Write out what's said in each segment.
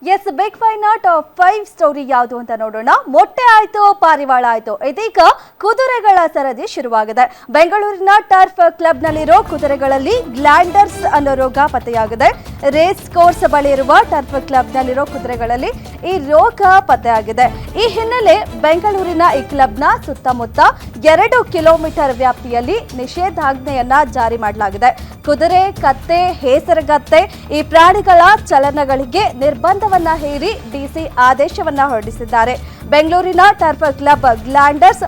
S big five not 5 story ಯಾವುದು ಅಂತ ನೋಡೋಣ. ಮೊಟ್ಟೆ ಆಯ್ತು, ಪಾರಿವಾಳ ಆಯ್ತು, ಇದೀಗ ಕುದುರೆಗಳ ಸರದಿ ಶುರುವಾಗಿದೆ. ಬೆಂಗಳೂರಿನ ಟರ್ಫ್ ಕ್ಲಬ್ನಲ್ಲಿರೋ ಕುದುರೆಗಳಲ್ಲಿ ಗ್ಲ್ಯಾಂಡರ್ಸ್ ಅನ್ನೋ ರೋಗ ಪತ್ತೆಯಾಗಿದೆ. ರೇಸ್ ಕೋರ್ಸ್ ಬಳಿ ಇರುವ ಟರ್ಫ್ ಕ್ಲಬ್ನಲ್ಲಿರೋ ಕುದುರೆಗಳಲ್ಲಿ ಈ ರೋಗ ಪತ್ತೆಯಾಗಿದೆ. ಈ ಹಿನ್ನೆಲೆ ಬೆಂಗಳೂರಿನ ಈ ಕ್ಲಬ್ನ ಸುತ್ತಮುತ್ತ 2 ಕಿಲೋಮೀಟರ್ ವ್ಯಾಪ್ತಿಯಲ್ಲಿ ನಿಷೇಧಾಜ್ಞೆಯನ್ನ ಜಾರಿ ಮಾಡಲಾಗಿದೆ. ಕುದುರೆ, ಕತ್ತೆ, ಹೇಸರಗತ್ತೆ ಈ ಪ್ರಾಣಿಗಳ ಚಲನಗಳಿಗೆ ನಿರ್ಬಂಧವನ್ನ ಹೇರಿ ಡಿಸಿ ಆದೇಶವನ್ನ ಹೊರಡಿಸಿದ್ದಾರೆ. ಬೆಂಗಳೂರಿನ ಟರ್ಫ್ ಕ್ಲಬ್ ಗ್ಲ್ಯಾಂಡರ್ಸ್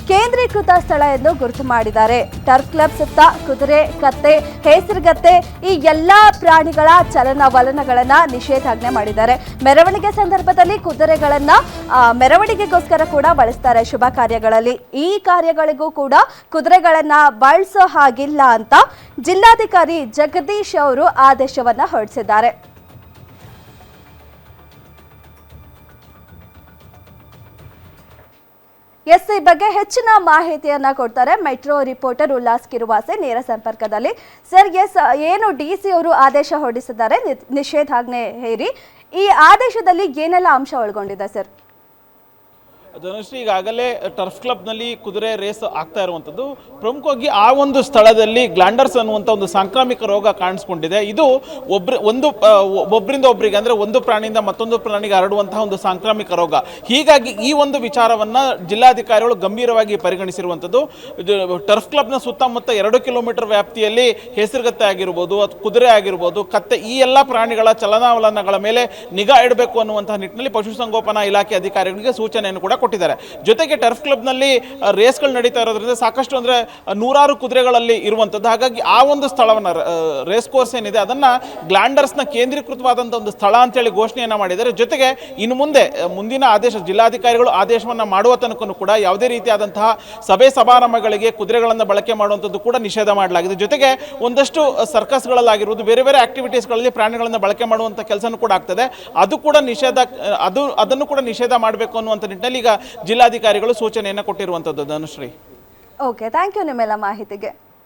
ಕೇಂದ್ರೀಕೃತ ಸ್ಥಳ ಎಂದು ಗುರುತು ಮಾಡಿದ್ದಾರೆ. ಟರ್ಫ್ ಕ್ಲಬ್ ಸುತ್ತ ಕುದುರೆ, ಕತ್ತೆ, ಹೇಸರಗತ್ತೆ ಈ ಎಲ್ಲಾ ಪ್ರಾಣಿಗಳ ಚಲನವಲನಗಳನ್ನ ನಿಷೇಧಾಜ್ಞೆ ಮಾಡಿದ್ದಾರೆ. ಮೆರವಣಿಗೆ ಸಂದರ್ಭದಲ್ಲಿ ಕುದುರೆಗಳನ್ನ ಮೆರವಣಿಗೆಗೋಸ್ಕರ ಕೂಡ ಬಳಸ್ತಾರೆ. ಶುಭ ಕಾರ್ಯಗಳಲ್ಲಿ ಈ ಕಾರ್ಯಗಳಿಗೂ ಕೂಡ ಕುದುರೆಗಳನ್ನ ಬಳಸೋ ಹಾಗಿಲ್ಲ ಅಂತ ಜಿಲ್ಲಾಧಿಕಾರಿ ಜಗದೀಶ್ ಅವರು ಆದೇಶವನ್ನ ಹೊರಡಿಸಿದ್ದಾರೆ. ಎಸ್ ಈ ಬಗ್ಗೆ ಹೆಚ್ಚಿನ ಮಾಹಿತಿಯನ್ನ ಕೊಡ್ತಾರೆ ಮೆಟ್ರೋ ರಿಪೋರ್ಟರ್ ಉಲ್ಲಾಸ್ ಕಿರುವಾಸೆ ನೇರ ಸಂಪರ್ಕದಲ್ಲಿ. ಸರ್, ಎಸ್ ಏನು ಡಿಸಿ ಅವರು ಆದೇಶ ಹೊರಡಿಸಿದ್ದಾರೆ ನಿಷೇಧಾಜ್ಞೆ ಹೇರಿ, ಈ ಆದೇಶದಲ್ಲಿ ಏನೆಲ್ಲ ಅಂಶ ಒಳಗೊಂಡಿದೆ ಸರ್? ಧನುಶ್ರೀ, ಈಗಾಗಲೇ ಟರ್ಫ್ ಕ್ಲಬ್ನಲ್ಲಿ ಕುದುರೆ ರೇಸ್ ಆಗ್ತಾ ಇರುವಂಥದ್ದು. ಪ್ರಮುಖವಾಗಿ ಆ ಒಂದು ಸ್ಥಳದಲ್ಲಿ ಗ್ಲ್ಯಾಂಡರ್ಸ್ ಅನ್ನುವಂಥ ಒಂದು ಸಾಂಕ್ರಾಮಿಕ ರೋಗ ಕಾಣಿಸ್ಕೊಂಡಿದೆ. ಇದು ಒಬ್ಬರಿಂದ ಒಬ್ಬರಿಗೆ ಅಂದರೆ ಒಂದು ಪ್ರಾಣಿಯಿಂದ ಮತ್ತೊಂದು ಪ್ರಾಣಿಗೆ ಹರಡುವಂತಹ ಒಂದು ಸಾಂಕ್ರಾಮಿಕ ರೋಗ. ಹೀಗಾಗಿ ಈ ಒಂದು ವಿಚಾರವನ್ನು ಜಿಲ್ಲಾಧಿಕಾರಿಗಳು ಗಂಭೀರವಾಗಿ ಪರಿಗಣಿಸಿರುವಂಥದ್ದು. ಟರ್ಫ್ ಕ್ಲಬ್ನ ಸುತ್ತಮುತ್ತ 2 ಕಿಲೋಮೀಟರ್ ವ್ಯಾಪ್ತಿಯಲ್ಲಿ ಹೇಸರಗತ್ತೆ ಆಗಿರ್ಬೋದು, ಕುದುರೆ ಆಗಿರ್ಬೋದು, ಕತ್ತೆ ಈ ಎಲ್ಲ ಪ್ರಾಣಿಗಳ ಚಲನವಲನಗಳ ಮೇಲೆ ನಿಗಾ ಇಡಬೇಕು ಅನ್ನುವಂತಹ ನಿಟ್ಟಿನಲ್ಲಿ ಪಶುಸಂಗೋಪನಾ ಇಲಾಖೆ ಅಧಿಕಾರಿಗಳಿಗೆ ಸೂಚನೆಯನ್ನು ಕೂಡ ಕೊಟ್ಟಿದ್ದಾರೆ. ಜೊತೆಗೆ ಟರ್ಫ್ ಕ್ಲಬ್ನಲ್ಲಿ ರೇಸ್ಗಳು ನಡೀತಾ ಇರೋದ್ರಿಂದ ಸಾಕಷ್ಟು ಅಂದರೆ 100 ಕುದುರೆಗಳಲ್ಲಿ ಇರುವಂಥದ್ದು. ಹಾಗಾಗಿ ಆ ಒಂದು ಸ್ಥಳವನ್ನು ರೇಸ್ ಕೋರ್ಸ್ ಏನಿದೆ ಅದನ್ನು ಗ್ಲ್ಯಾಂಡರ್ಸ್ನ ಕೇಂದ್ರೀಕೃತವಾದಂಥ ಒಂದು ಸ್ಥಳ ಅಂತೇಳಿ ಘೋಷಣೆಯನ್ನು ಮಾಡಿದ್ದಾರೆ. ಜೊತೆಗೆ ಇನ್ನು ಮುಂದಿನ ಆದೇಶ ಜಿಲ್ಲಾಧಿಕಾರಿಗಳು ಆದೇಶವನ್ನು ಮಾಡುವ ತನಕ ಕೂಡ ಯಾವುದೇ ರೀತಿಯಾದಂತಹ ಸಭೆ ಸಮಾರಂಭಗಳಿಗೆ ಕುದುರೆಗಳನ್ನು ಬಳಕೆ ಮಾಡುವಂಥದ್ದು ಕೂಡ ನಿಷೇಧ ಮಾಡಲಾಗಿದೆ. ಜೊತೆಗೆ ಒಂದಷ್ಟು ಸರ್ಕಸ್ಗಳಲ್ಲಾಗಿರುವುದು, ಬೇರೆ ಬೇರೆ ಆಕ್ಟಿವಿಟೀಸ್ಗಳಲ್ಲಿ ಪ್ರಾಣಿಗಳನ್ನು ಬಳಕೆ ಮಾಡುವಂಥ ಕೆಲಸನೂ ಕೂಡ ಆಗ್ತದೆ. ಅದನ್ನು ಕೂಡ ನಿಷೇಧ ಮಾಡಬೇಕು ಅನ್ನುವಂಥ ನಿಟ್ಟಿನಲ್ಲಿ ಈಗ ಜಿಲ್ಲಾಧಿಕಾರಿಗಳು ಸೂಚನೆಯನ್ನು ಕೊಟ್ಟಿರುವಂಥದ್ದು. ಧನುಶ್ರೀ, ಓಕೆ, ಥ್ಯಾಂಕ್ ಯು ನಿಮ್ಮೆಲ್ಲ ಮಾಹಿತಿಗೆ.